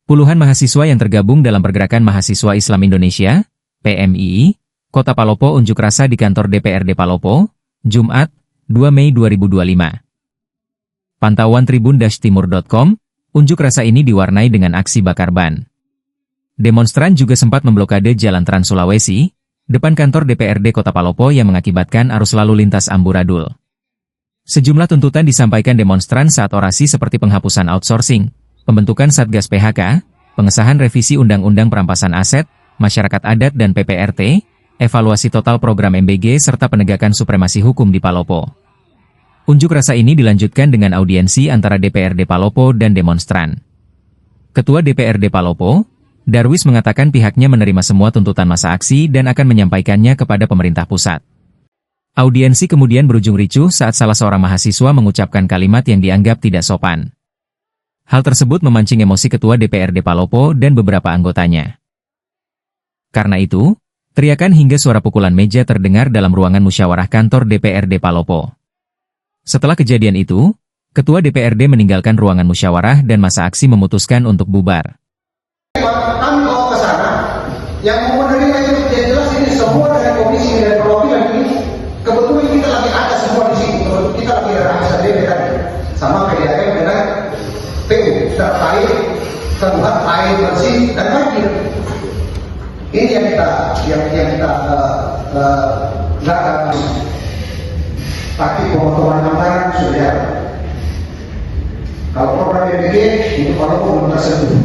Puluhan mahasiswa yang tergabung dalam Pergerakan Mahasiswa Islam Indonesia, PMII, Kota Palopo unjuk rasa di kantor DPRD Palopo, Jumat, 2 Mei 2025. Pantauan tribun-timur.com, unjuk rasa ini diwarnai dengan aksi bakar ban. Demonstran juga sempat memblokade Jalan Trans Sulawesi, depan kantor DPRD Kota Palopo yang mengakibatkan arus lalu lintas amburadul. Sejumlah tuntutan disampaikan demonstran saat orasi seperti penghapusan outsourcing, pembentukan Satgas PHK, pengesahan revisi Undang-Undang Perampasan Aset, Masyarakat Adat dan PPRT, evaluasi total program MBG serta penegakan supremasi hukum di Palopo. Unjuk rasa ini dilanjutkan dengan audiensi antara DPRD Palopo dan demonstran. Ketua DPRD Palopo, Darwis mengatakan pihaknya menerima semua tuntutan masa aksi dan akan menyampaikannya kepada pemerintah pusat. Audiensi kemudian berujung ricuh saat salah seorang mahasiswa mengucapkan kalimat yang dianggap tidak sopan. Hal tersebut memancing emosi Ketua DPRD Palopo dan beberapa anggotanya. Karena itu, teriakan hingga suara pukulan meja terdengar dalam ruangan musyawarah kantor DPRD Palopo. Setelah kejadian itu, Ketua DPRD meninggalkan ruangan musyawarah dan masa aksi memutuskan untuk bubar. Kami bawa ke sana, yang mau menerima itu jelas ini semua dengan komisi dan perwakilan ini. Kebetulan kita lagi ada semua di sini, kita lagi ada DPR sama PDAM dengan PU terkait tentang air bersih dan banjir. Ini yang kita tapi pemotongan anggaran sudah. Kalau program MBG itu kalau belum tersentuh.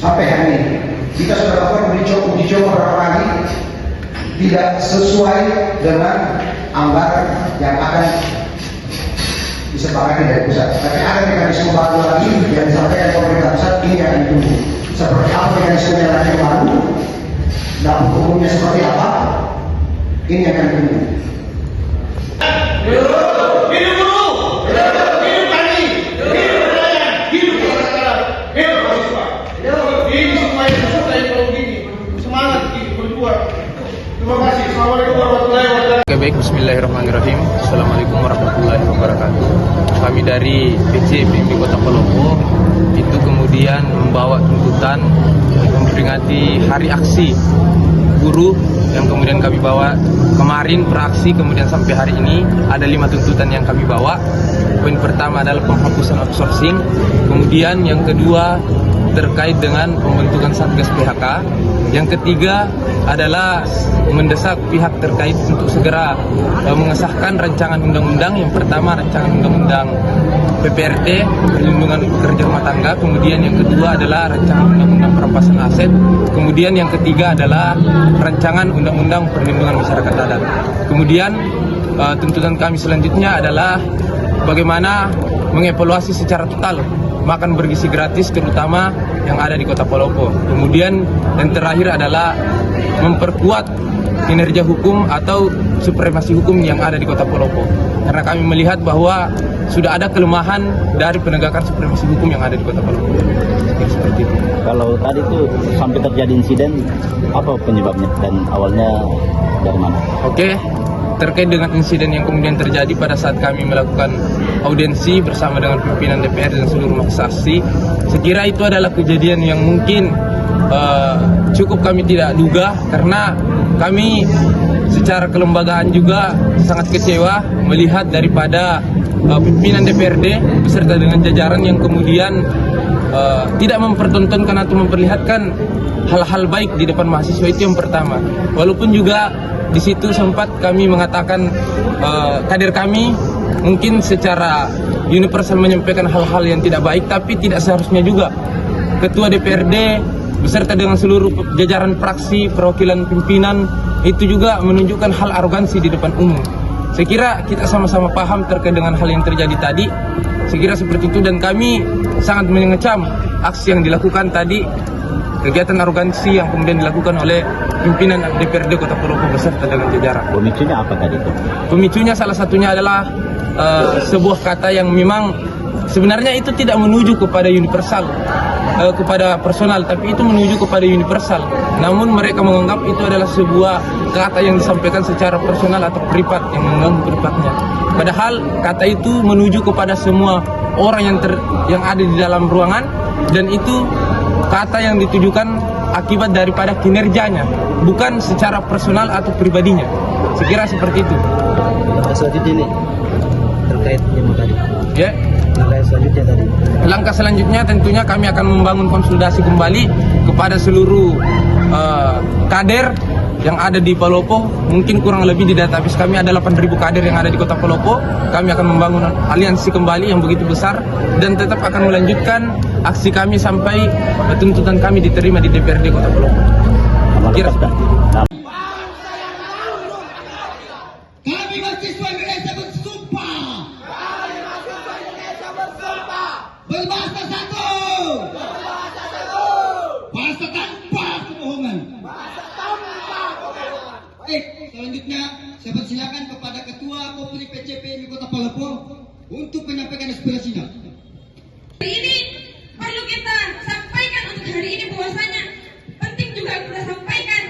Sampai hari ini kita sudah lakukan uji coba beberapa kali, tidak sesuai dengan anggaran yang akan disepakati dari pusat. Tapi ada mekanisme baru lagi yang disampaikan pemerintah pusat, ini akan ditunggu. Seperti apa mekanisme yang baru, dan hukumnya seperti apa, ini akan ditunggu. Terima kasih. Assalamualaikum warahmatullahi wabarakatuh. Baik, bismillahirrahmanirrahim. Assalamualaikum warahmatullahi wabarakatuh. Kami dari PC PMI Kota Palopo itu kemudian membawa tuntutan memperingati hari aksi buruh yang kemudian kami bawa kemarin beraksi, kemudian sampai hari ini ada 5 tuntutan yang kami bawa. Poin pertama adalah penghapusan outsourcing, kemudian yang kedua terkait dengan pembentukan Satgas PHK, yang ketiga adalah mendesak pihak terkait untuk segera mengesahkan rancangan undang-undang. Yang pertama rancangan undang-undang PPRT, perlindungan pekerja rumah tangga, kemudian yang kedua adalah rancangan undang-undang perampasan aset, kemudian yang ketiga adalah rancangan undang-undang perlindungan masyarakat adat. Kemudian tuntutan kami selanjutnya adalah bagaimana mengevaluasi secara total makan bergizi gratis terutama yang ada di Kota Palopo. Kemudian yang terakhir adalah memperkuat kinerja hukum atau supremasi hukum yang ada di Kota Palopo. Karena kami melihat bahwa sudah ada kelemahan dari penegakan supremasi hukum yang ada di Kota Palopo. Seperti itu. Kalau tadi itu sampai terjadi insiden, apa penyebabnya dan awalnya dari mana? Oke. Terkait dengan insiden yang kemudian terjadi pada saat kami melakukan audiensi bersama dengan pimpinan DPR dan seluruh masa aksi, saya kira itu adalah kejadian yang mungkin cukup kami tidak duga, karena kami secara kelembagaan juga sangat kecewa melihat daripada pimpinan DPRD beserta dengan jajaran yang kemudian tidak mempertontonkan atau memperlihatkan hal-hal baik di depan mahasiswa. Itu yang pertama. Walaupun juga di situ sempat kami mengatakan kader kami mungkin secara universal menyampaikan hal-hal yang tidak baik, tapi tidak seharusnya juga Ketua DPRD beserta dengan seluruh jajaran fraksi, perwakilan pimpinan itu juga menunjukkan hal arogansi di depan umum. Saya kira kita sama-sama paham terkait dengan hal yang terjadi tadi. Saya kira seperti itu, dan kami sangat mengecam aksi yang dilakukan tadi, kegiatan arogansi yang kemudian dilakukan oleh pimpinan DPRD Kota Palopo beserta dengan jajaran. Pemicunya apa tadi itu? Pemicunya salah satunya adalah sebuah kata yang memang sebenarnya itu tidak menuju kepada universal, kepada personal, tapi itu menuju kepada universal. Namun mereka menganggap itu adalah sebuah kata yang disampaikan secara personal atau privat, yang mengganggu privatnya. Padahal kata itu menuju kepada semua orang yang ada di dalam ruangan, dan itu kata yang ditujukan akibat daripada kinerjanya, bukan secara personal atau pribadinya. Sekira seperti itu. Selanjutnya ini terkait yang tadi. Ya. Langkah selanjutnya tadi. Langkah selanjutnya tentunya kami akan membangun konsolidasi kembali kepada seluruh kader yang ada di Palopo. Mungkin kurang lebih di database kami ada 8.000 kader yang ada di Kota Palopo. Kami akan membangun aliansi kembali yang begitu besar dan tetap akan melanjutkan aksi kami sampai tuntutan kami diterima di DPRD Kota Palopo. Kira Kami mahasiswa Indonesia bersumpah. Berbahasa satu. Bahasa tanpa kebohongan. Baik, selanjutnya saya persilakan kepada Ketua Kopri PCP di Kota Palopo untuk menyampaikan aspirasinya. Hari ini perlu kita sampaikan untuk hari ini bahwasanya penting juga kita sampaikan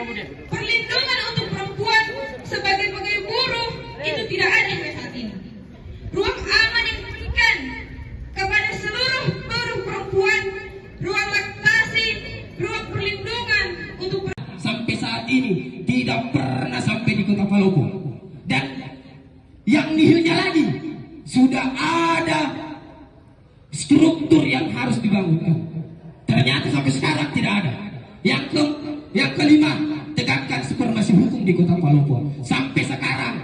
perlindungan untuk perempuan sebagai pegawai buruh itu tidak ada sampai saat ini. Ruang aman yang diberikan kepada seluruh buruh perempuan, ruang laktasi, ruang perlindungan untuk Sampai saat ini tidak pernah sampai di Kota Palopo. Dan yang nihilnya lagi, sudah ada struktur yang harus dibangun. Ternyata sampai sekarang tidak ada. Yang kelima, tegakkan supremasi hukum di Kota Palopo. Sampai sekarang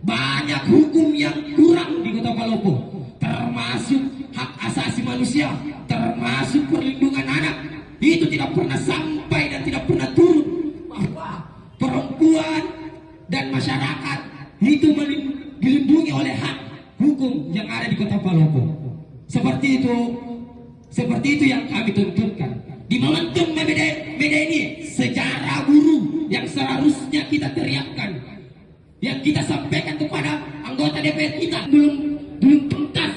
banyak hukum yang kurang di Kota Palopo, termasuk hak asasi manusia, termasuk perlindungan anak. Itu tidak pernah sampai dan tidak pernah turun bahwa perempuan dan masyarakat itu dilindungi oleh hak hukum yang ada di Kota Palopo. Seperti itu yang kami tuntutkan. Di momentum beda ini, sejarah buruh yang seharusnya kita teriakkan, yang kita sampaikan kepada anggota DPR kita belum tuntas.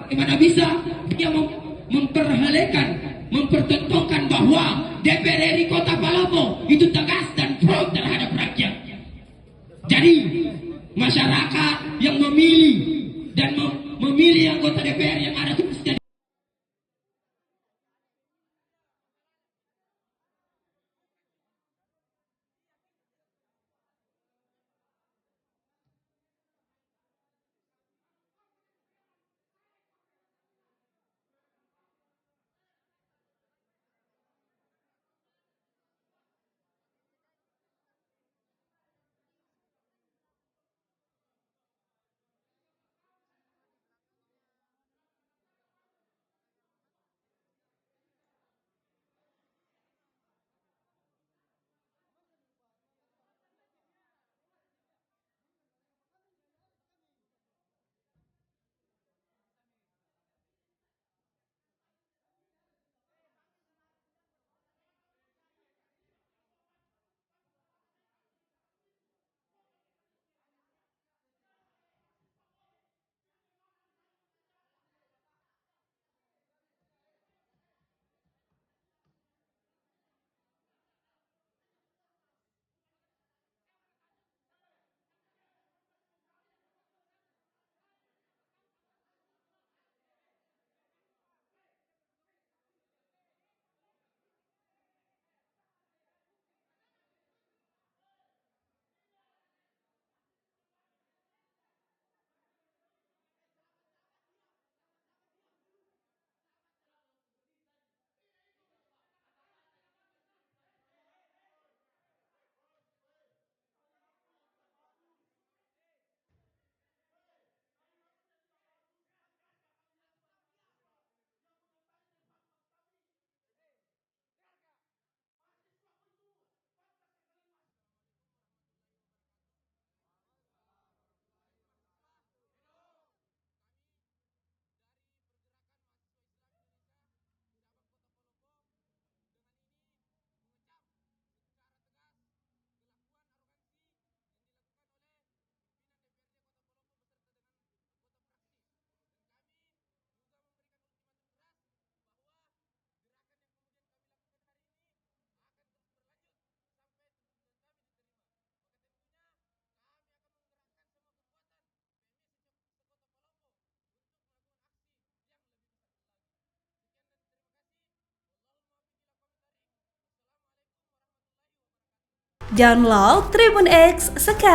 Bagaimana bisa dia mempertontonkan bahwa DPR RI Kota Palopo itu tegas dan pro terhadap rakyat. Jadi masyarakat yang memilih dan memilih anggota DPR yang ada tugasnya Download Tribun X sekarang.